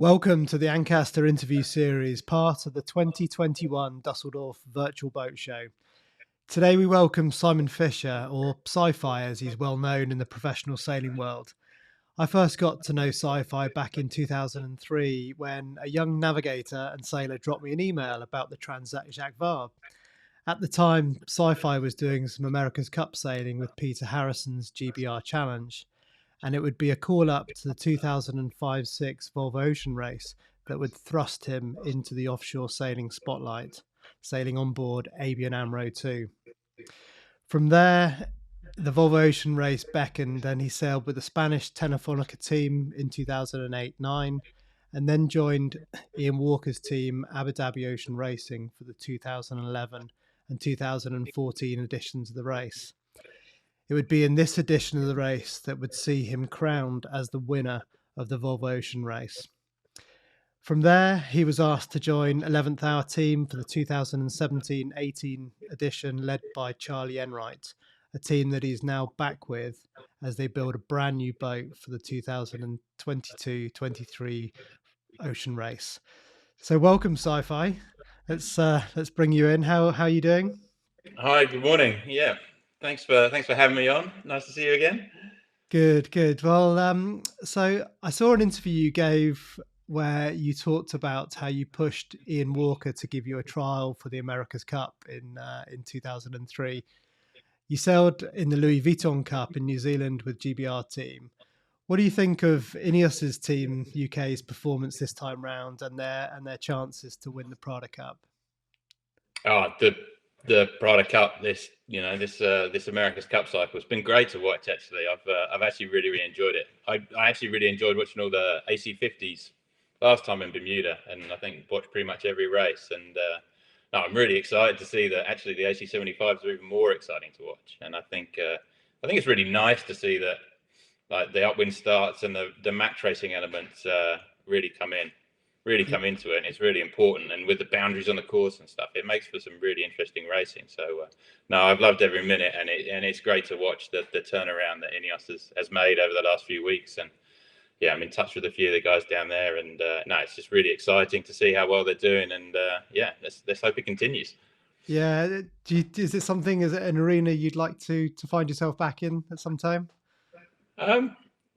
Welcome to the Ancasta Interview Series, part of the 2021 Dusseldorf Virtual Boat Show. Today we welcome Simon Fisher, or Sci-Fi as he's well known in the professional sailing world. I first got to know Sci-Fi back in 2003 when a young navigator and sailor dropped me an email about the Transat Jacques Vabre. At the time, Sci-Fi was doing some America's Cup sailing with Peter Harrison's GBR Challenge, and it would be a call up to the 2005-6 Volvo Ocean Race that would thrust him into the offshore sailing spotlight, sailing on board ABN AMRO 2. From there, the Volvo Ocean Race beckoned and he sailed with the Spanish Telefonica team in 2008-9 and then joined Ian Walker's team, Abu Dhabi Ocean Racing, for the 2011 and 2014 editions of the race. It would be in this edition of the race that would see him crowned as the winner of the Volvo Ocean Race. From there, he was asked to join 11th Hour Team for the 2017-18 edition, led by Charlie Enright, a team that he's now back with as they build a brand new boat for the 2022-23 Ocean Race. So welcome, Sci-Fi. Let's bring you in. How are you doing? Hi, good morning. Yeah, thanks for having me on. Nice to see you again. Good. Well, so I saw an interview you gave where you talked about how you pushed Ian Walker to give you a trial for the America's Cup in 2003. You sailed in the Louis Vuitton Cup in New Zealand with GBR team. What do you think of Ineos's team UK's performance this time round and their chances to win the Prada Cup? Oh, the Prada Cup, this America's Cup cycle has been great to watch. Actually, I've actually really enjoyed it. I actually really enjoyed watching all the AC50s last time in Bermuda, and I think watched pretty much every race. And no, I'm really excited to see that actually the AC75s are even more exciting to watch. And I think it's really nice to see that like the upwind starts and the match racing elements really come into it, and it's really important. And with the boundaries on the course and stuff, it makes for some really interesting racing. So no, I've loved every minute, and it's great to watch the turnaround that Ineos has made over the last few weeks. And yeah, I'm in touch with a few of the guys down there, and no, it's just really exciting to see how well they're doing. And yeah, let's hope it continues. Yeah, is it something, is it an arena you'd like to find yourself back in at some time?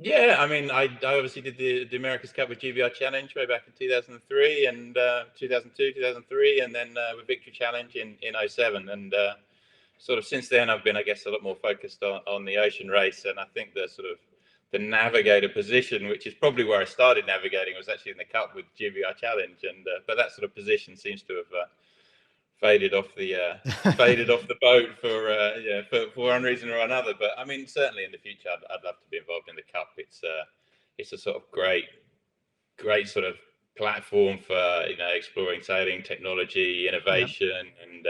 Yeah, I mean, I obviously did the America's Cup with GBR Challenge way back in 2003 and 2002, 2003, and then with Victory Challenge in 07. And sort of since then, I've been, I guess, a lot more focused on the ocean race. And I think the navigator position, which is probably where I started navigating, was actually in the Cup with GBR Challenge. And but that sort of position seems to have faded off the boat for one reason or another. But I mean, certainly in the future, I'd love to be involved in the Cup. It's a sort of great sort of platform for exploring sailing technology, innovation, and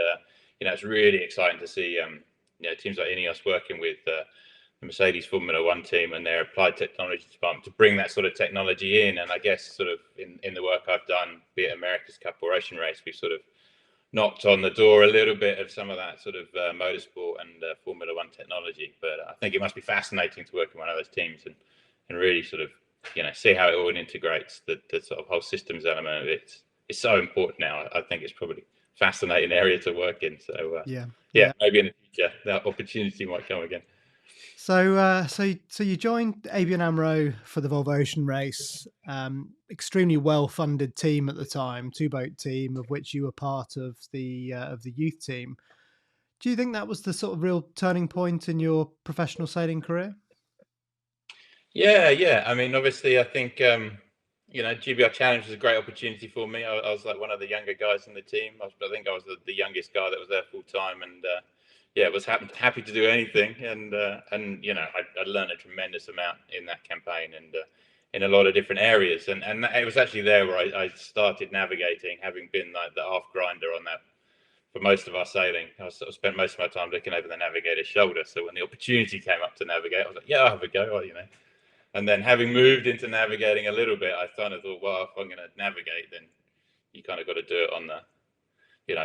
it's really exciting to see teams like Ineos working with the Mercedes Formula One team and their applied technology department to bring that sort of technology in. And I guess sort of in the work I've done, be it America's Cup or Ocean Race, we've sort of knocked on the door a little bit of some of that sort of motorsport and Formula One technology. But I think it must be fascinating to work in one of those teams and really sort of see how it all integrates. The sort of whole systems element of it is so important now. I think it's probably a fascinating area to work in. So maybe in the future that opportunity might come again. So you joined ABN AMRO for the Volvo Ocean Race, extremely well-funded team at the time, two-boat team, of which you were part of the youth team. Do you think that was the sort of real turning point in your professional sailing career? Yeah. I mean, obviously, I think GBR Challenge was a great opportunity for me. I was like one of the younger guys in the team. I think I was the youngest guy that was there full time, and was happy to do anything. And I learned a tremendous amount in that campaign and in a lot of different areas. And it was actually there where I started navigating, having been like the half grinder on that for most of our sailing. I sort of spent most of my time looking over the navigator's shoulder. So when the opportunity came up to navigate, I was like, yeah, I'll have a go. And then having moved into navigating a little bit, I kind of thought, well, if I'm going to navigate, then you kind of got to do it on the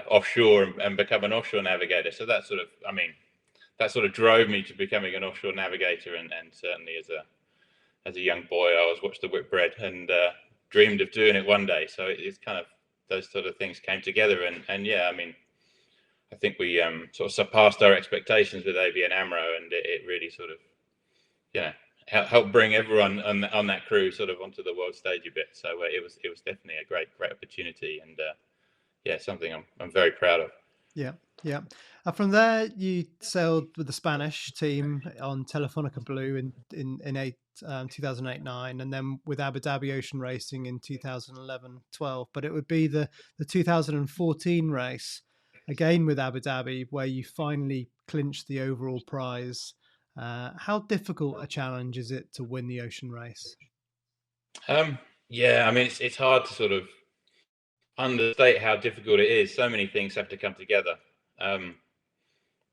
offshore and become an offshore navigator. So that sort of drove me to becoming an offshore navigator. And certainly as a young boy, I was watched the Whitbread and dreamed of doing it one day. So it's kind of those sort of things came together, and yeah, I mean, I think we sort of surpassed our expectations with AB and AMRO, and it really sort of, you know, helped bring everyone on that crew sort of onto the world stage a bit. So it was definitely a great opportunity, and yeah, something I'm very proud of. Yeah, yeah. From there, you sailed with the Spanish team on Telefonica Blue in 2008-9, and then with Abu Dhabi Ocean Racing in 2011-12. But it would be the 2014 race, again with Abu Dhabi, where you finally clinched the overall prize. How difficult a challenge is it to win the ocean race? Yeah, I mean, it's hard to sort of understate how difficult it is. So many things have to come together. Um,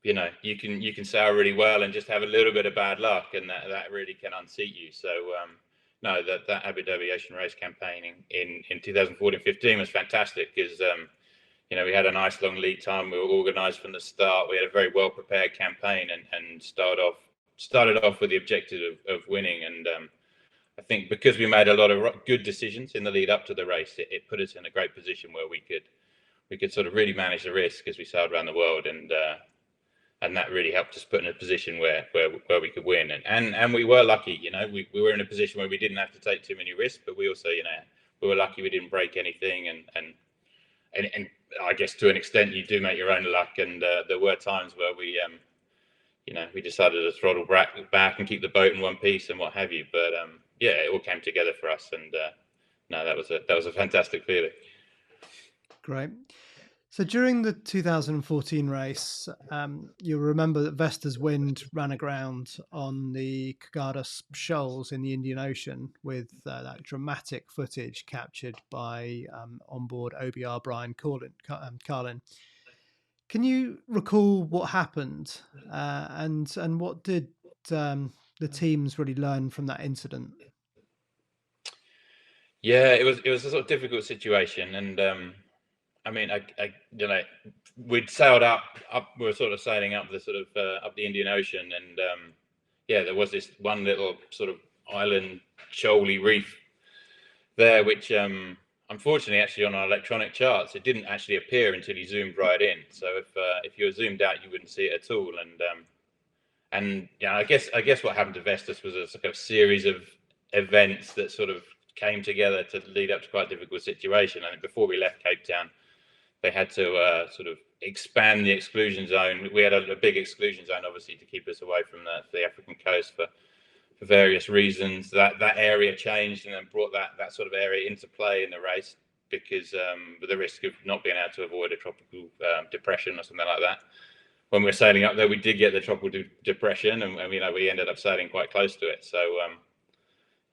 you know, you can sail really well and just have a little bit of bad luck, and that really can unseat you. So no, that Abu Dhabi Ocean Race campaign in 2014-15 was fantastic, because you know, we had a nice long lead time. We were organised from the start. We had a very well prepared campaign, and started off with the objective of winning. And I think because we made a lot of good decisions in the lead up to the race, it put us in a great position where we could sort of really manage the risk as we sailed around the world, and that really helped us put in a position where we could win. And we were lucky, you know, we were in a position where we didn't have to take too many risks, but we also, you know, we were lucky we didn't break anything, and I guess to an extent you do make your own luck, and there were times where we you know, we decided to throttle back and keep the boat in one piece and what have you. But yeah, it all came together for us, and no, that was a fantastic feeling. Great. So during the 2014 race, you'll remember that Vestas Wind ran aground on the Cagadas Shoals in the Indian Ocean with that dramatic footage captured by onboard OBR Brian Carlin. Can you recall what happened, and what did the teams really learn from that incident? Yeah, it was a sort of difficult situation, and I mean, you know, we'd sailed up. We were sort of sailing up the sort of up the Indian Ocean, and yeah, there was this one little sort of island shoaly reef there, which unfortunately, actually, on our electronic charts, it didn't actually appear until you zoomed right in. So if you were zoomed out, you wouldn't see it at all. And yeah, I guess what happened to Vestas was a sort of series of events that sort of came together to lead up to quite a difficult situation. And before we left Cape Town, they had to sort of expand the exclusion zone. We had a big exclusion zone, obviously, to keep us away from the African coast for various reasons. That area changed, and then brought that sort of area into play in the race, because with the risk of not being able to avoid a tropical depression or something like that. When we were sailing up there, we did get the tropical depression, and you know, we ended up sailing quite close to it. So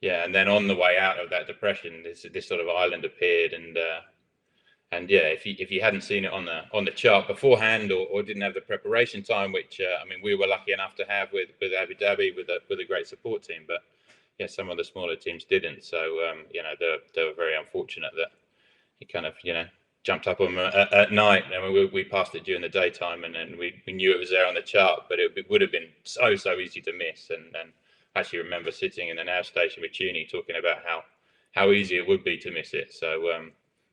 yeah, and then on the way out of that depression, this sort of island appeared, and yeah, if you hadn't seen it on the chart beforehand, or didn't have the preparation time, which I mean, we were lucky enough to have with Abu Dhabi with a great support team, but yeah, some of the smaller teams didn't. So you know, they were very unfortunate that he kind of, you know, jumped up on them at night. I mean, we passed it during the daytime, and we knew it was there on the chart, but it would have been so easy to miss. And I actually remember sitting in the nav station with Tunie talking about how easy it would be to miss it. So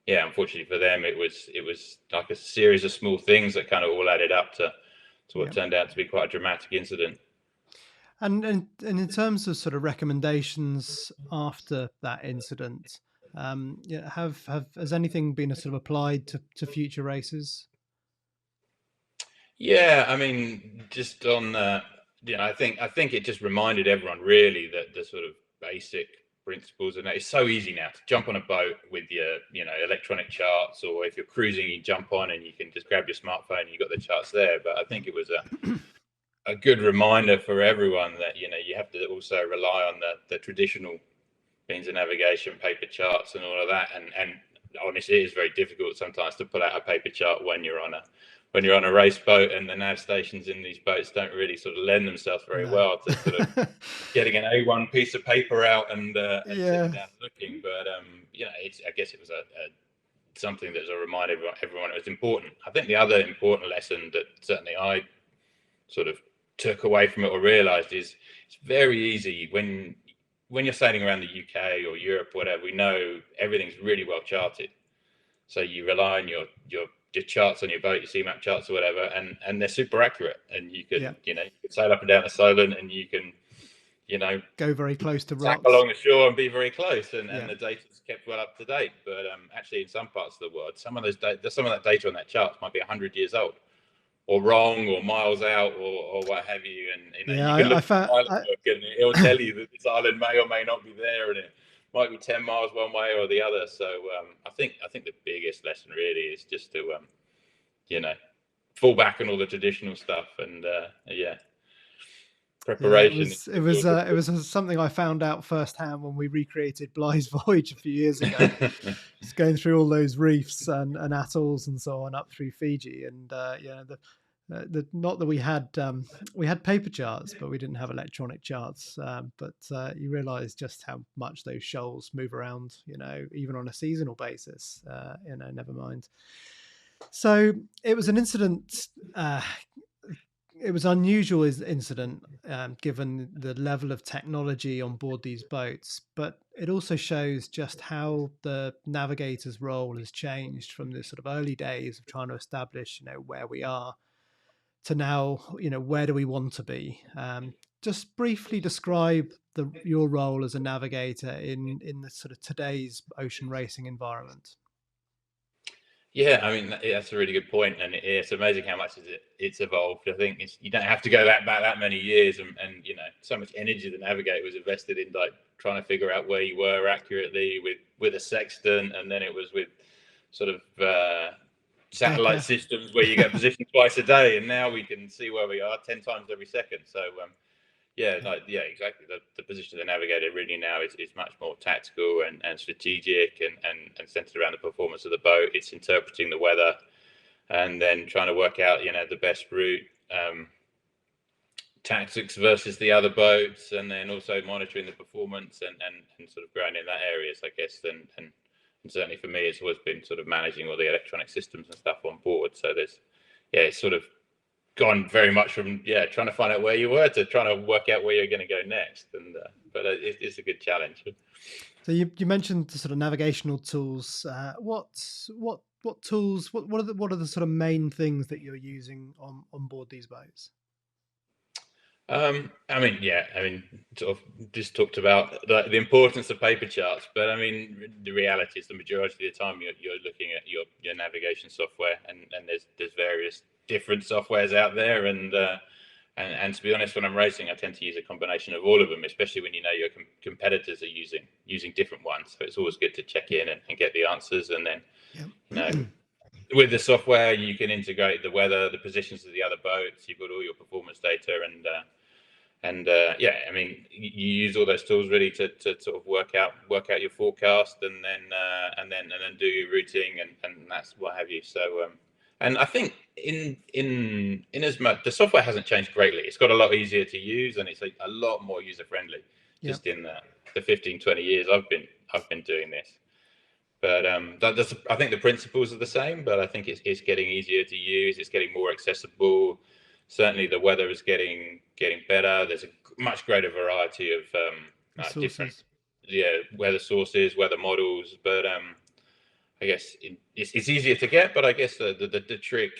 yeah, unfortunately for them, it was like a series of small things that kind of all added up to what turned out to be quite a dramatic incident. And in terms of sort of recommendations after that incident, yeah, has anything been sort of applied to future races? Yeah, I mean, just on you know, I think it just reminded everyone really that the sort of basic principles, and it's so easy now to jump on a boat with your, you know, electronic charts, or if you're cruising, you jump on and you can just grab your smartphone and you got the charts there. But I think it was a good reminder for everyone that, you know, you have to also rely on the traditional means of navigation, paper charts, and all of that. And honestly, it is very difficult sometimes to pull out a paper chart when you're on a race boat, and the nav stations in these boats don't really sort of lend themselves very well to sort of getting an A1 piece of paper out and sitting down looking. But you know, I guess it was something that's a reminder of everyone. It was important. I think the other important lesson that certainly I sort of took away from it or realized is it's very easy when when you're sailing around the UK or Europe, whatever, we know everything's really well charted. So you rely on your charts on your boat, your CMAP charts or whatever, and they're super accurate. And you can, you can sail up and down the Solent, and you can, go very close to tack rocks along the shore and be very close, and the data's kept well up to date. But actually, in some parts of the world, some of that data on that chart might be 100 years old, or wrong, or miles out, or what have you. And you can look at the pilot book, and it'll tell you that this island may or may not be there, and it might be 10 miles one way or the other. So I think the biggest lesson really is just to fall back on all the traditional stuff, and preparation. It was something I found out firsthand when we recreated Bligh's Voyage a few years ago. Just going through all those reefs and atolls and so on up through Fiji, and not that we had paper charts, but we didn't have electronic charts. But you realise just how much those shoals move around, even on a seasonal basis. Never mind. So it was an incident. It was an unusual incident given the level of technology on board these boats, but it also shows just how the navigator's role has changed from the sort of early days of trying to establish, where we are, to now, where do we want to be? Just briefly describe your role as a navigator in the sort of today's ocean racing environment. Yeah, I mean, that's a really good point, and it's amazing how much it's evolved. I think you don't have to go back that many years, and so much energy the Navigator was invested in, like trying to figure out where you were accurately with a sextant, and then it was with sort of satellite systems where you get positioned twice a day, and now we can see where we are 10 times every second. So exactly. The position of the Navigator really now is much more tactical and strategic and centered around the performance of the boat. It's interpreting the weather and then trying to work out, the best route, tactics versus the other boats, and then also monitoring the performance and sort of growing in that areas, I guess. And certainly for me, it's always been sort of managing all the electronic systems and stuff on board. So it's sort of gone very much from trying to find out where you were to trying to work out where you're going to go next, and but it's a good challenge. So you mentioned the sort of navigational tools. What tools? What are the sort of main things that you're using on board these boats? Sort of just talked about the importance of paper charts, but I mean, the reality is the majority of the time you're looking at your navigation software, and there's various different softwares out there, and to be honest, when I'm racing, I tend to use a combination of all of them, especially when your competitors are using different ones. So it's always good to check in and get the answers, and then with the software you can integrate the weather, the positions of the other boats. You've got all your performance data, and you use all those tools really to sort of work out your forecast, and then do your routing and that's what have you. So and I think in as much the software hasn't changed greatly, it's got a lot easier to use, and it's a lot more user friendly. Just in the 15-20 years I've been doing this. But I think the principles are the same, but I think it's getting easier to use. It's getting more accessible. Certainly, the weather is getting better. There's a much greater variety of different weather sources, weather models. But I guess it's easier to get. But I guess the trick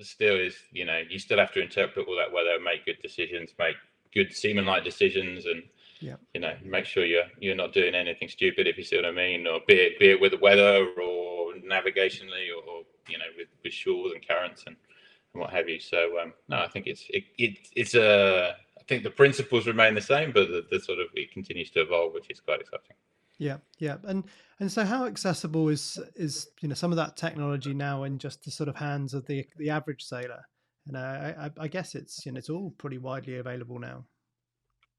still is, you still have to interpret all that weather, make good decisions, make good seaman-like decisions, and make sure you're not doing anything stupid, if you see what I mean, or be it with the weather or navigationally, or with shores and currents and what have you. So no, I think I think the principles remain the same, but the sort of it continues to evolve, which is quite exciting. Yeah, and so how accessible is some of that technology now in just the sort of hands of the average sailor? I guess it's it's all pretty widely available now.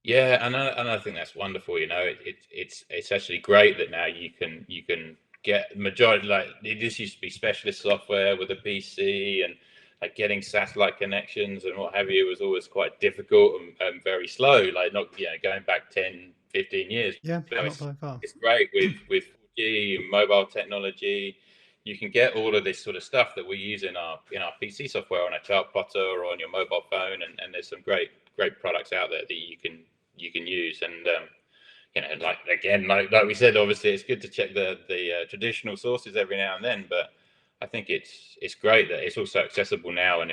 Yeah, and I think that's wonderful. It's actually great that now you can get majority, like this used to be specialist software with a PC, and like getting satellite connections and what have you was always quite difficult and very slow, like not going back 10, 15 years. Yeah, not very far. It's great with 4G and mobile technology. You can get all of this sort of stuff that we use in our PC software on a chart plotter or on your mobile phone, and there's some great products out there that you can use. And like we said, obviously it's good to check the traditional sources every now and then, but I think it's great that it's also accessible now, and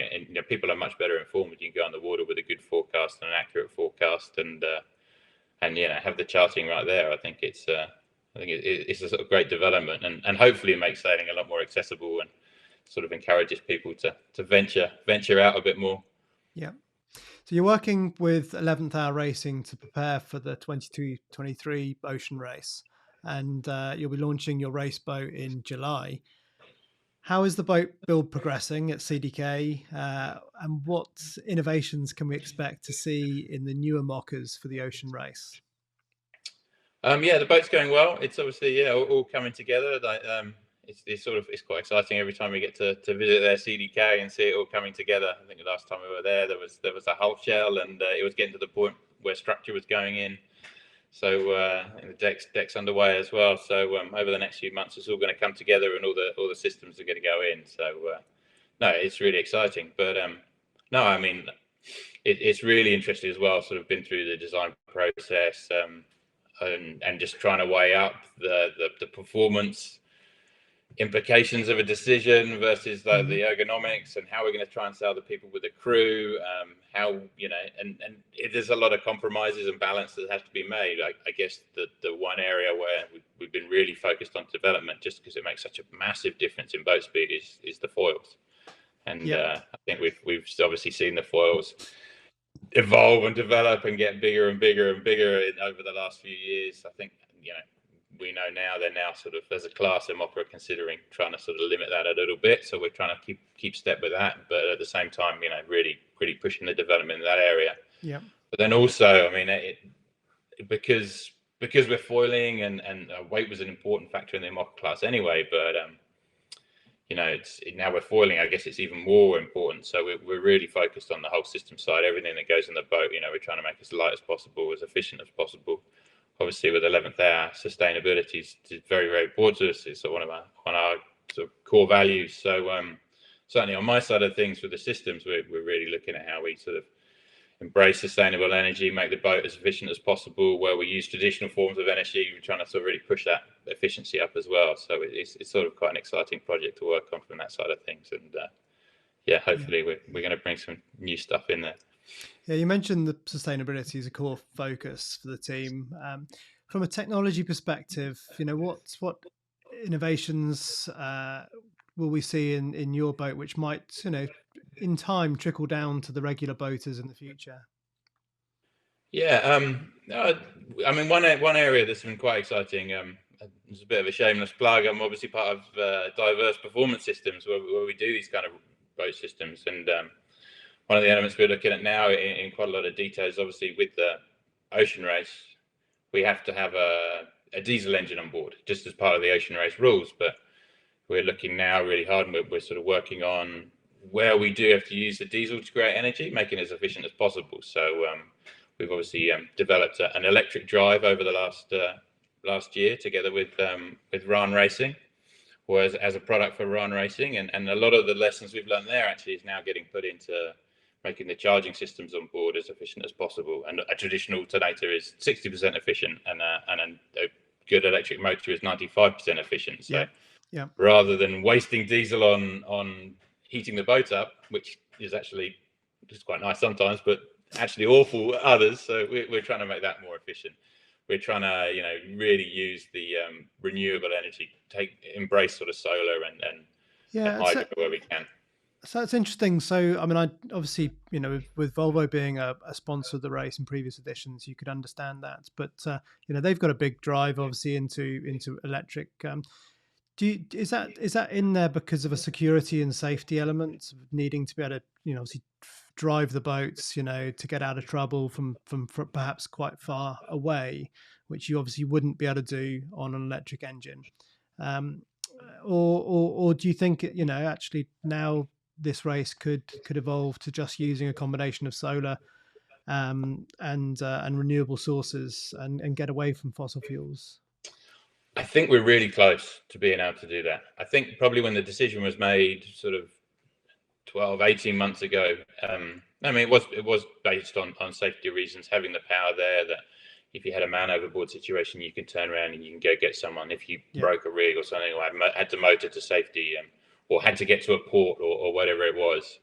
people are much better informed. You can go on the water with a good forecast and an accurate forecast, and have the charting right there. I think it's a sort of great development, and hopefully it makes sailing a lot more accessible and sort of encourages people to venture out a bit more. Yeah. So you're working with 11th Hour Racing to prepare for the 22-23 Ocean Race, and you'll be launching your race boat in July. How is the boat build progressing at CDK, and what innovations can we expect to see in the newer mockers for the Ocean Race? The boat's going well. It's obviously all coming together. It's quite exciting every time we get to visit their CDK and see it all coming together. I think the last time we were there was a hull shell, and it was getting to the point where structure was going in. So the deck's underway as well. So over the next few months, it's all going to come together, and all the systems are going to go in. So no, it's really exciting. But no, I mean, it's really interesting as well. Sort of been through the design process. And just trying to weigh up the performance implications of a decision versus the ergonomics, and how we're going to try and sell the people with the crew, and there's a lot of compromises and balance that has to be made. I guess the one area where we've been really focused on development, just because it makes such a massive difference in boat speed, is the foils. And I think we've obviously seen the foils evolve and develop and get bigger and bigger and bigger over the last few years. I think we know now they're now sort of, as a class, Mocha are considering trying to sort of limit that a little bit. So we're trying to keep step with that, but at the same time, really pushing the development in that area. Yeah. But then also, I mean, because we're foiling, and weight was an important factor in the Mocha class anyway, but now we're foiling. I guess it's even more important. So we're really focused on the whole system side, everything that goes in the boat. We're trying to make it as light as possible, as efficient as possible. Obviously, with 11th Hour, sustainability is very, very important to us. It's one of our sort of core values. So certainly on my side of things with the systems, we're really looking at how we sort of embrace sustainable energy, make the boat as efficient as possible. Where we use traditional forms of energy, we're trying to sort of really push that efficiency up as well. So it's sort of quite an exciting project to work on from that side of things. And hopefully we're going to bring some new stuff in there. Yeah, you mentioned the sustainability is a core focus for the team. From a technology perspective, what innovations will we see in your boat, which might, in time trickle down to the regular boaters in the future? Yeah, I mean, one area that's been quite exciting. It's a bit of a shameless plug. I'm obviously part of Diverse Performance Systems, where we do these kind of boat systems, and one of the elements we're looking at now in quite a lot of detail is obviously with the Ocean Race, we have to have a diesel engine on board, just as part of the Ocean Race rules. But we're looking now really hard, and we're sort of working on where we do have to use the diesel to create energy, making it as efficient as possible. So we've obviously developed an electric drive over the last year together with Rahn Racing, or as a product for Rahn Racing, and a lot of the lessons we've learned there actually is now getting put into making the charging systems on board as efficient as possible. And a traditional alternator is 60% efficient, and a good electric motor is 95% efficient. So rather than wasting diesel on heating the boat up, which is actually just quite nice sometimes, but actually awful others, so we're trying to make that more efficient. We're trying to really use the renewable energy, embrace sort of solar and hydro where we can. So that's interesting. So, I mean, I obviously, with Volvo being a sponsor of the race in previous editions, you could understand that. But they've got a big drive, obviously, into electric. Is that in there because of a security and safety element, of needing to be able to, obviously drive the boats, to get out of trouble from perhaps quite far away, which you obviously wouldn't be able to do on an electric engine, or do you think actually now this race could evolve to just using a combination of solar and renewable sources and get away from fossil fuels? I think we're really close to being able to do that. I think probably when the decision was made sort of 12, 18 months ago, I mean, it was based on safety reasons, having the power there, that if you had a man overboard situation, you can turn around and you can go get someone. If you Yeah. broke a rig or something, or had to motor to safety, or had to get to a port, or whatever it was,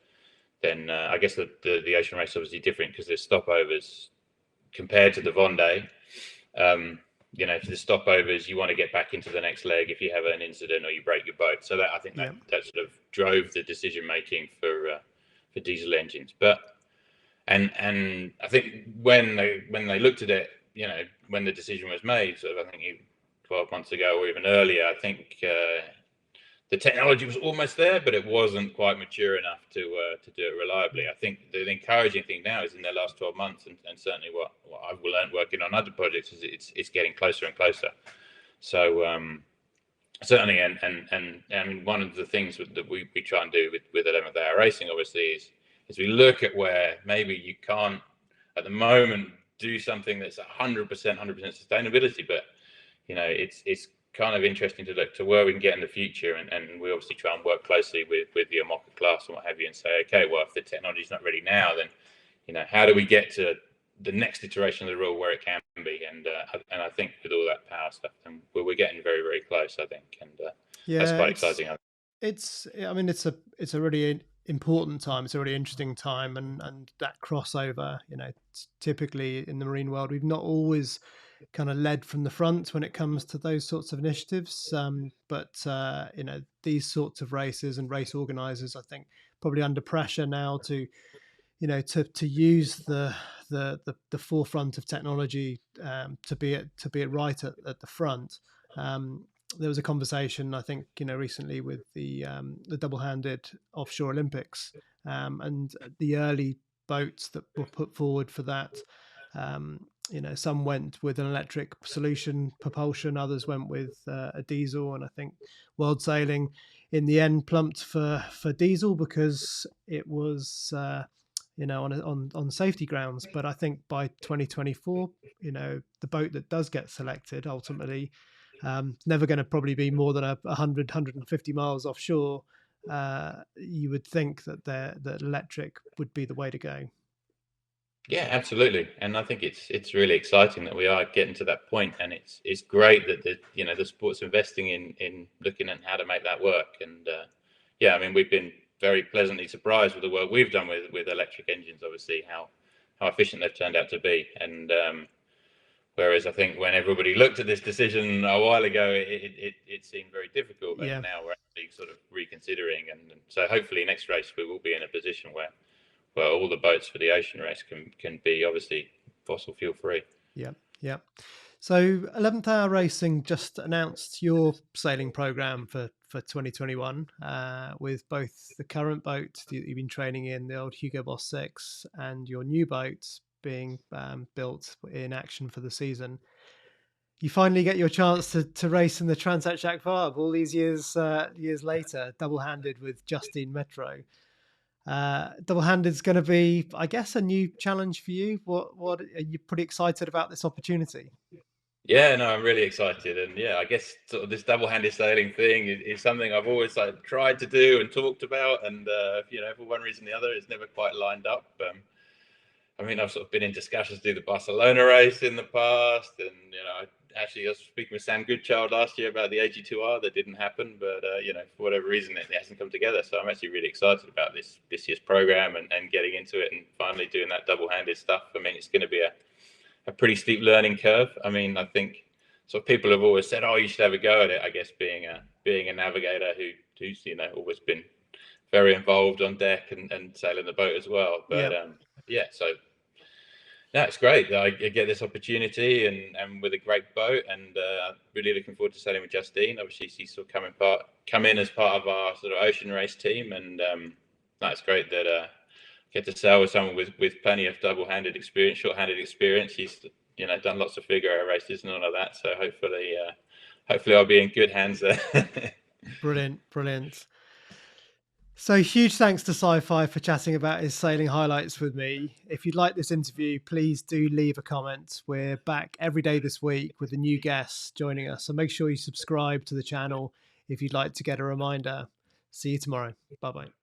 then I guess the ocean race is obviously different because there's stopovers compared to the Vendée. If there's stopovers, you want to get back into the next leg if you have an incident or you break your boat. So I think that sort of drove the decision making for diesel engines. But and I think when they looked at it, when the decision was made, sort of I think 12 months ago or even earlier, I think the technology was almost there, but it wasn't quite mature enough to do it reliably. I think the encouraging thing now is in the last 12 months, and certainly what I've learned working on other projects is it's getting closer and closer. So certainly, and I mean, one of the things that we try and do with 11th hour racing, obviously, is we look at where maybe you can't at the moment do something that's 100% sustainability, but it's kind of interesting to look to where we can get in the future, and we obviously try and work closely with the Amoca class and what have you, and say, okay, well, if the technology's not ready now, then how do we get to the next iteration of the rule where it can be? And I think with all that power stuff, then we're getting very, very close, I think, and that's quite exciting. I mean, it's a really important time. It's a really interesting time, and that crossover. Typically in the marine world, we've not always kind of led from the front when it comes to those sorts of initiatives. But these sorts of races and race organisers, I think, probably under pressure now to use the forefront of technology to be it right at the front. There was a conversation, I think, recently with the Doublehanded Offshore Olympics, and the early boats that were put forward for that. Some went with an electric solution propulsion, others went with a diesel, and I think World Sailing in the end plumped for diesel because it was on safety grounds. But I think by 2024, the boat that does get selected ultimately never going to probably be more than 150 miles offshore. You would think that electric would be the way to go. Yeah, absolutely, and I think it's really exciting that we are getting to that point, and it's great that the sport's investing in looking at how to make that work. And I mean, we've been very pleasantly surprised with the work we've done with electric engines. Obviously, how efficient they've turned out to be, and whereas I think when everybody looked at this decision a while ago, it seemed very difficult, and now we're actually sort of reconsidering, and so hopefully next race we will be in a position where all the boats for the ocean race can be obviously fossil fuel free. Yeah. So 11th Hour Racing just announced your sailing program for 2021 with both the current boat that you've been training in, the old Hugo Boss 6, and your new boat being built in action for the season. You finally get your chance to race in the Transat Jacques Vabre all these years later, double-handed with Justine Metro. Double-handed is going to be, I guess, a new challenge for you. What are you pretty excited about this opportunity? Yeah, no, I'm really excited, and I guess sort of this double-handed sailing thing is something I've always tried to do and talked about, and for one reason or the other, it's never quite lined up. I mean, I've sort of been in discussions to do the Barcelona race in the past, and I was speaking with Sam Goodchild last year about the AG2R that didn't happen, but for whatever reason it hasn't come together. So I'm actually really excited about this year's program and getting into it and finally doing that double-handed stuff. I mean, it's going to be a pretty steep learning curve. I mean, I think sort of people have always said, "Oh, you should have a go at it." I guess being a navigator who's always been very involved on deck and sailing the boat as well. But so no, it's great that I get this opportunity and with a great boat, and really looking forward to sailing with Justine. Obviously, she's sort of come in as part of our sort of ocean race team, and that's great that get to sail with someone with plenty of double-handed experience, short-handed experience. She's done lots of figure eight races and all of that, so hopefully I'll be in good hands there. Brilliant. So huge thanks to Sci-Fi for chatting about his sailing highlights with me. If you'd like this interview, please do leave a comment. We're back every day this week with a new guest joining us. So make sure you subscribe to the channel if you'd like to get a reminder. See you tomorrow. Bye-bye.